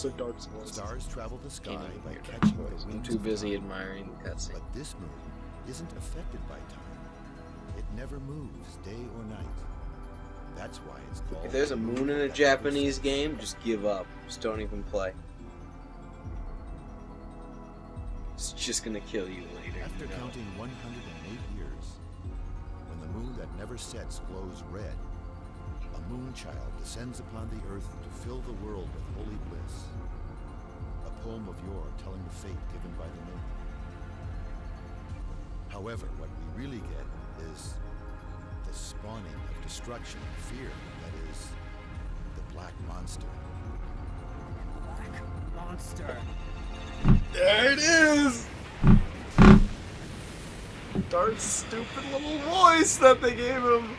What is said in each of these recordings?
also Dark's voice. Stars travel the sky by Dark's catching the voice. I'm winds too of busy time. admiring the cutscene. But this moon isn't affected by time. It never moves day or night. That's why it's called... If there's a moon in a Japanese game, just give up. Just don't even play. It's just gonna kill you later. After you know? counting 108 years, when the moon that never sets glows red, a moon child descends upon the earth to fill the world with holy bliss. A poem of yore telling the fate given by the moon. However, what we really get is the spawning of destruction and fear that is the Black Monster. Black monster. There it is! Dark's stupid little voice that they gave him.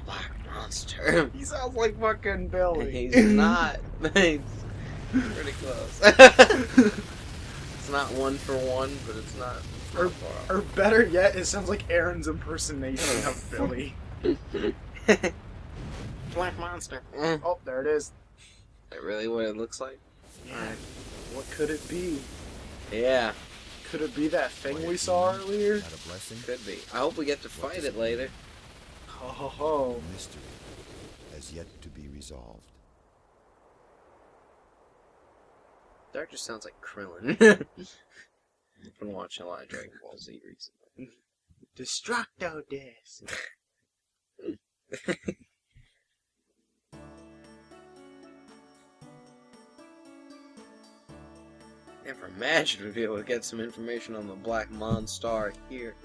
Black monster. He sounds like fucking Billy. He's not. He's pretty close. It's not 1 for 1, but it's not. Or better yet, it sounds like Aaron's impersonation of Billy. Black monster. Oh, there it is. Is that really what it looks like? Yeah. What could it be? Yeah, Could it be that thing we saw earlier? Not a blessing, could be. I hope we get to fight it later. Ho ho ho. a mystery has yet to be resolved. Dark just sounds like Krillin. I've been watching a lot of Dragon Ball Z recently. Destructo Disc. Never imagined we'd be able to get some information on the Black Monstar here.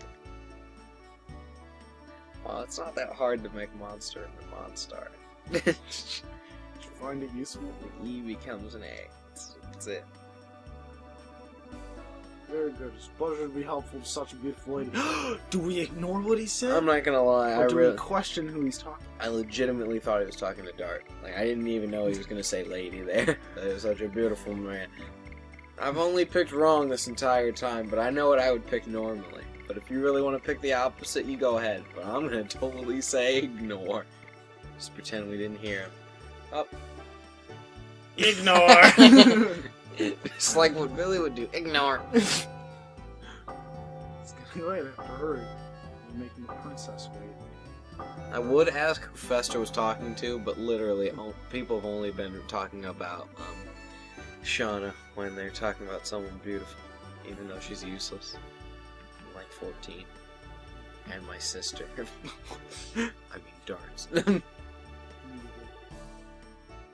Well, it's not that hard to make Monster in the Monstar. Did you find it useful? The E becomes an A. That's it. Very good. It's a pleasure to be helpful to such a beautiful lady. Do we ignore what he said? I'm not gonna lie, or do we we question who he's talking to? I legitimately thought he was talking to Dark. Like, I didn't even know he was gonna say lady there. He was such a beautiful man. I've only picked wrong this entire time, but I know what I would pick normally. But if you really want to pick the opposite, you go ahead. But I'm gonna totally say ignore. Just pretend we didn't hear him. Up. Ignore! Just like what Billy would do. Ignore. It's gonna wait, I have to hurry. You're making the princess wait. I would ask who Fester was talking to, but literally, people have only been talking about Shauna when they're talking about someone beautiful, even though she's useless. I'm like 14. And my sister. I mean, darts.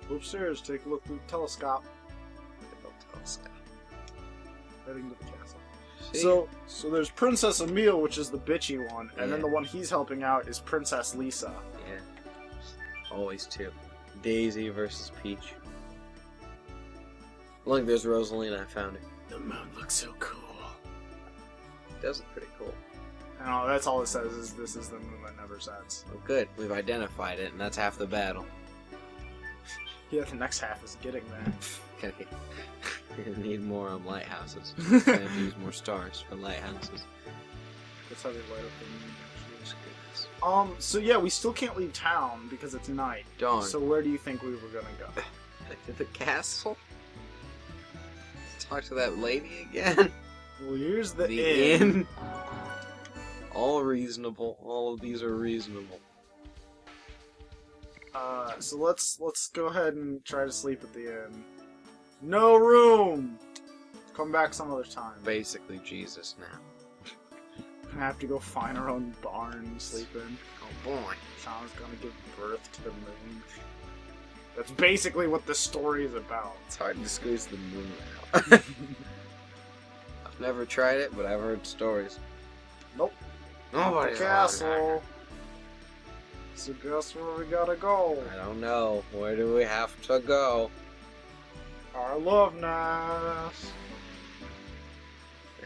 Go upstairs, take a look through the telescope. Telescope. Heading to the castle. See? So there's Princess Emile, which is the bitchy one, and then Yeah. the one he's helping out is Princess Lisa. Yeah. Always two. Daisy versus Peach. Look, there's Rosalina. I found her. The moon looks so cool. It does look pretty cool. I know, that's all it says is this is the moon that never sets. Well, good. We've identified it, and that's half the battle. Yeah, the next half is getting there. Okay. We're gonna need more lighthouses. We're gonna use more stars for lighthouses. That's how they light up the moon. So yeah, we still can't leave town because it's night. Darn. So where do you think we were gonna go? Back to the castle? Talk to that lady again? Well, here's the The inn. inn? All reasonable. All of these are reasonable. So let's go ahead and try to sleep at the inn. No room! Come back some other time. Basically Jesus now. Gonna have to go find our own barn and sleep in. Oh boy. Shauna's gonna give birth to the moon. That's basically what the story is about. It's hard to squeeze the moon out. I've never tried it, but I've heard stories. Nope. Nobody's the castle. So guess where we gotta go? I don't know. Where do we have to go? Our love nest.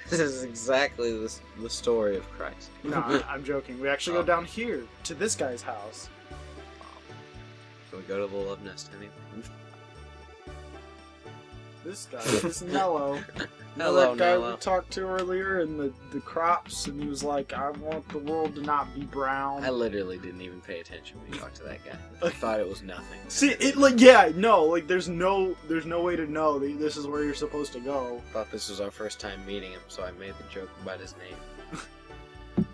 This is exactly the story of Christ. No, I'm joking. We actually Oh. go down here to this guy's house. Can we go to the love nest anyway? This guy is Nello. You know Hello, that guy Nello. we talked to earlier in the crops, and he was like, I want the world to not be brown. I literally didn't even pay attention when you talked to that guy. I thought it was nothing. See, it like, yeah, no, like, there's no way to know that this is where you're supposed to go. I thought this was our first time meeting him, so I made the joke about his name.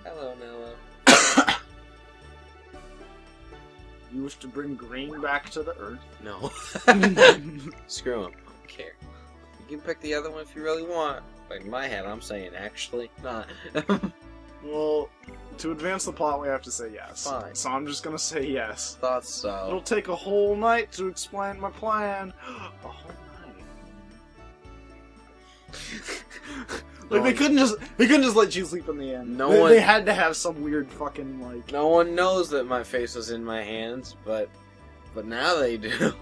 Hello, Nello. You wish to bring green back to the earth? No. Screw him. I don't care. You can pick the other one if you really want. Like in my head, I'm saying actually not. Well, to advance the plot, we have to say yes. Fine. So I'm just gonna say yes. Thought so. It'll take a whole night to explain my plan. A whole night. Like they couldn't just let you sleep in the end. They had to have some weird fucking like. No one knows that my face was in my hands, but now they do. It'll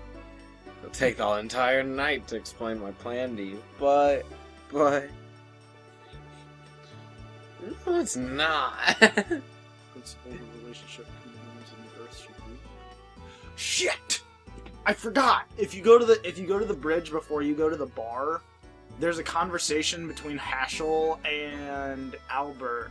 take the entire night to explain my plan to you, but no, it's not. Principle the relationship between humans and the earth should be. Shit! I forgot. If you go to the bridge before you go to the bar, there's a conversation between Haschel and Albert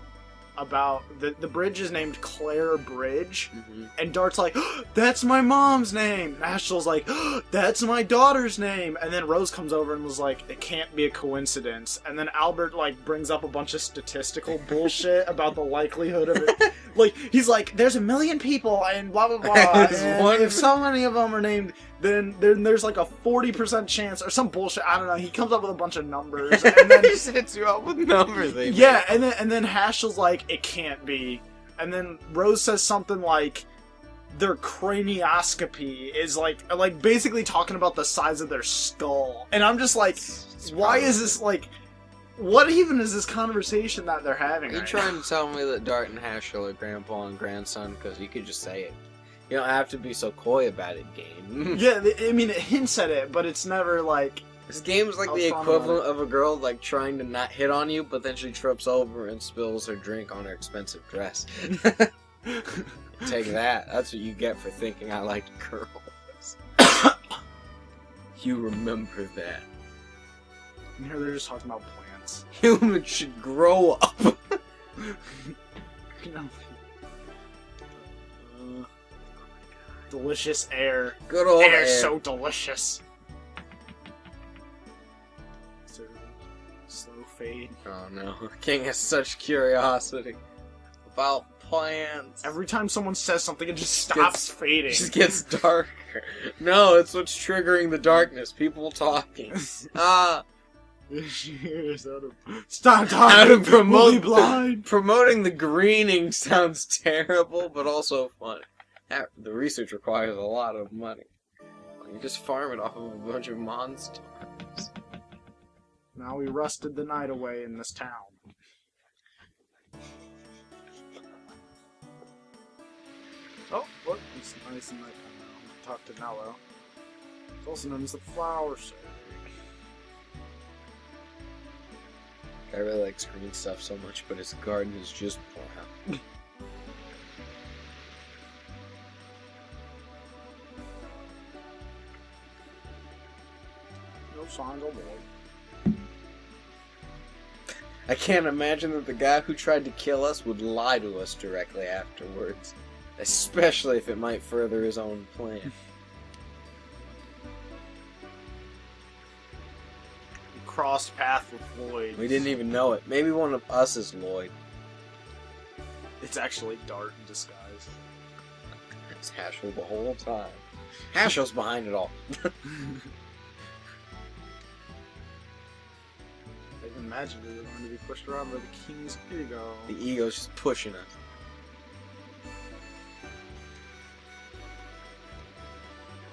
about the bridge is named Claire Bridge, and Dart's like, oh, that's my mom's name. And Haschel's like, oh, that's my daughter's name. And then Rose comes over and was like, it can't be a coincidence. And then Albert like brings up a bunch of statistical bullshit about the likelihood of it. Like he's like, there's 1 million people and blah blah blah. And if so many of them are named, then there's like a 40% chance or some bullshit. I don't know. He comes up with a bunch of numbers, and then he sets you up with numbers. Yeah, and then Haschel's like, it can't be, and then Rose says something like, their cranioscopy is like basically talking about the size of their skull, and I'm just like, why is this like? What even is this conversation that they're having? Are you trying to tell me that Dart and Haschel are grandpa and grandson? Because you could just say it. You don't have to be so coy about it, game. Yeah, I mean, it hints at it, but it's never like... This game is like the equivalent of a girl like trying to not hit on you, but then she trips over and spills her drink on her expensive dress. Take that. That's what you get for thinking I liked girls. You remember that. And here they're just talking about plants. Humans should grow up. You know, delicious air. Good old air. So delicious. Slow fade. Oh no. King has such curiosity about plants. Every time someone says something, it just stops fading. It just gets darker. No, it's what's triggering the darkness. People talking. Stop talking. How to promote we'll be blind. Promoting the greening sounds terrible, but also fun. The research requires a lot of money. You just farm it off of a bunch of monsters. Now we rusted the night away in this town. Oh, look, it's nice and nighttime now. Talk to Nello. It's also known as the flower shade. I really like green stuff so much, but his garden is just brown. No signs of war. I can't imagine that the guy who tried to kill us would lie to us directly afterwards. Especially if it might further his own plan. Crossed path with Lloyd. We didn't even know it. Maybe one of us is Lloyd. It's actually Dart in disguise. It's Haschel the whole time. Haschel's behind it all. I've imagined we were going to be pushed around by the king's ego. The ego's just pushing us.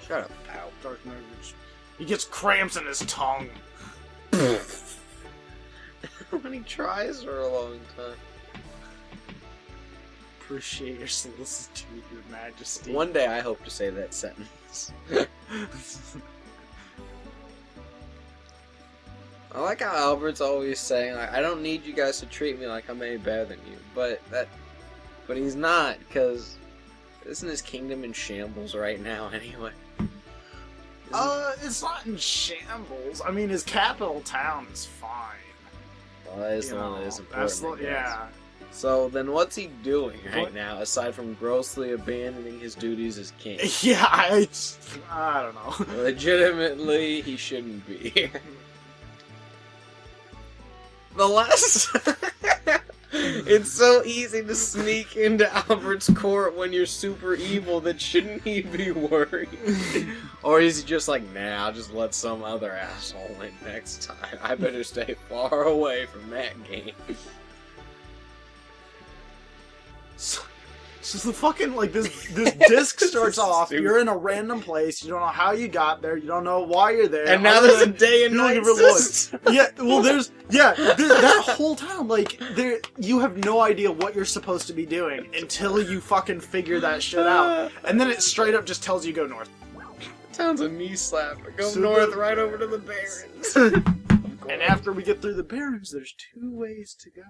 Shut up, pal. Dark Knight. He gets cramps in his tongue. When he tries for a long time. Appreciate your solicitude, your majesty. One day I hope to say that sentence. I like how Albert's always saying, like, I don't need you guys to treat me like I'm any better than you. But he's not, because isn't his kingdom in shambles right now anyway? It's not in shambles. I mean, his capital town is fine. Well, that is You the one know, that is that's important. I guess. yeah. So then what's he doing right What? now, aside from grossly abandoning his duties as king? Yeah, I don't know. Legitimately, he shouldn't be here. The last... It's so easy to sneak into Albert's court when you're super evil that shouldn't he be worried? Or is he just like, nah, I'll just let some other asshole win next time. I better stay far away from that game. So the fucking, like, this disc starts off, Stupid. you're in a random place, you don't know how you got there, you don't know why you're there. And now other there's a than day and you don't night give a look. system. Yeah, well, that whole time, like, you have no idea what you're supposed to be doing until you fucking figure that shit out. And then it straight up just tells you go north. Sounds a knee slap. Go So north, the- right over to the Barrens. And after we get through the Barrens, there's 2 ways to go.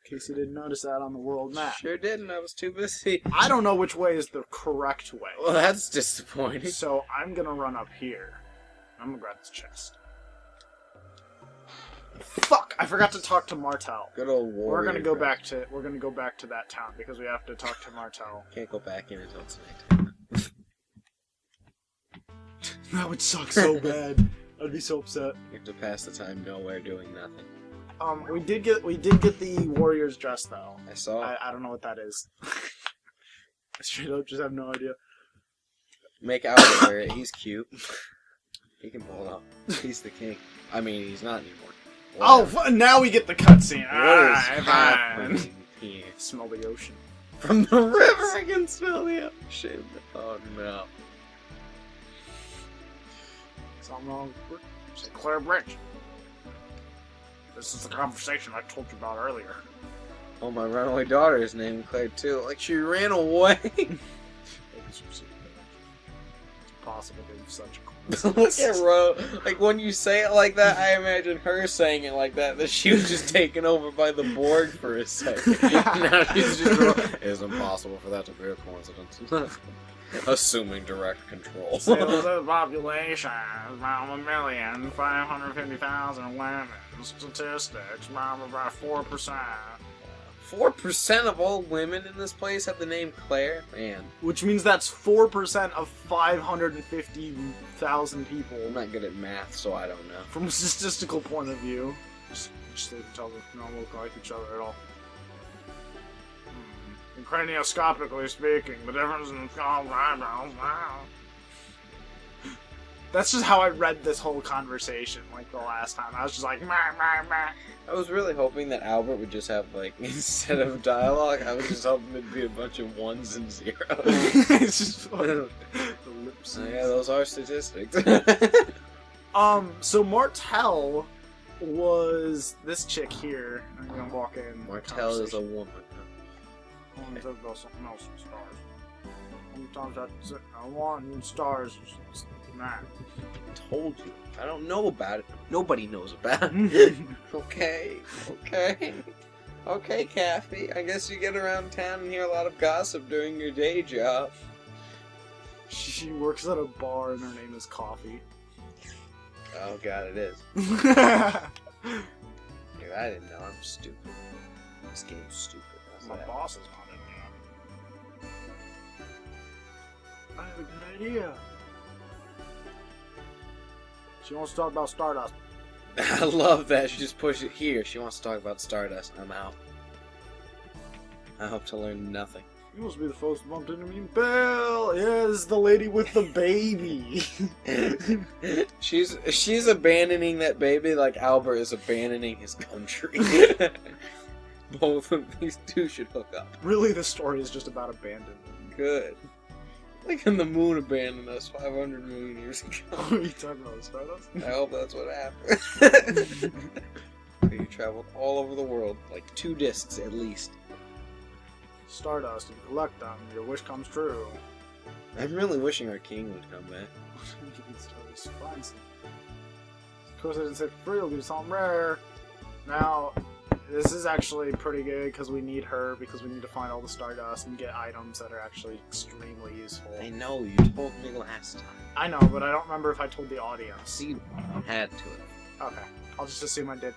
In case you didn't notice that on the world map. Sure didn't. I was too busy. I don't know which way is the correct way. Well, that's disappointing. So I'm gonna run up here. I'm gonna grab this chest. Fuck! I forgot to talk to Martel. Good old warrior. We're gonna go crap. back to that town because we have to talk to Martel. Can't go back in until tonight. That would suck so bad. I'd be so upset. You have to pass the time nowhere doing nothing. We did get the warrior's dress though. I saw. I don't know what that is. I straight up just have no idea. Make Albert wear it. He's cute. He can pull it off. He's the king. I mean, he's not anymore. Oh, now we get the cutscene. What is Fine. happening here? Smell the ocean. From the river, I can smell the ocean. Oh no. Something wrong with St. Clair Bridge. This is the conversation I told you about earlier. Oh, my runaway daughter is named Claire too. Like she ran away. It's possible to be such a Look at Ro. Like when you say it like that, I imagine her saying it like that. That she was just taken over by the Borg for a second. Now she's just. It's impossible for that to be a coincidence. Assuming direct control. The population is about 1,550,000 women. Statistics, about 4%. 4% of all women in this place have the name Claire? Man, Which means that's 4% of 550,000 people. I'm not good at math, so I don't know. From a statistical point of view. Just so each other don't look like each other at all. Cranioscopically speaking, the difference in eyebrows. Wow. That's just how I read this whole conversation, like the last time. I was just like, meh, meh, meh. I was really hoping that Albert would just have, like, instead of dialogue, I was just hoping it'd be a bunch of ones and zeros. It's just fucking the lips. Yeah, those are statistics. So Martel was this chick here. I'm gonna walk in. Martel is a woman. Only talk about something else in stars. Sometimes I want stars. Nah. Told you. I don't know about it. Nobody knows about it. Okay. Okay, Kathy. I guess you get around town and hear a lot of gossip during your day job. She works at a bar and her name is Coffee. Oh god, it is. Dude, I didn't know. I'm stupid. This game's stupid. That's My that. boss is not in here. I have a good idea. She wants to talk about Stardust. I love that. She just pushed it here. She wants to talk about Stardust. I'm out. I hope to learn nothing. You must be the folks who bumped into me in Bell. Yeah, this is the lady with the baby. She's abandoning that baby like Albert is abandoning his country. Both of these two should hook up. Really, the story is just about abandonment. Good. Like when the moon abandoned us 500 million years ago. What are you talking about, Stardust? I hope that's what happened. You traveled all over the world, like 2 discs at least. Stardust, if you collect them, your wish comes true. I'm really wishing our king would come back. Stardust finds them. Of course, I didn't say free, it'll be something rare. Now, This is actually pretty good because we need her because we need to find all the Stardust and get items that are actually extremely useful. I know, you told me last time. I know, but I don't remember if I told the audience. See, you had to it. Okay, I'll just assume I did.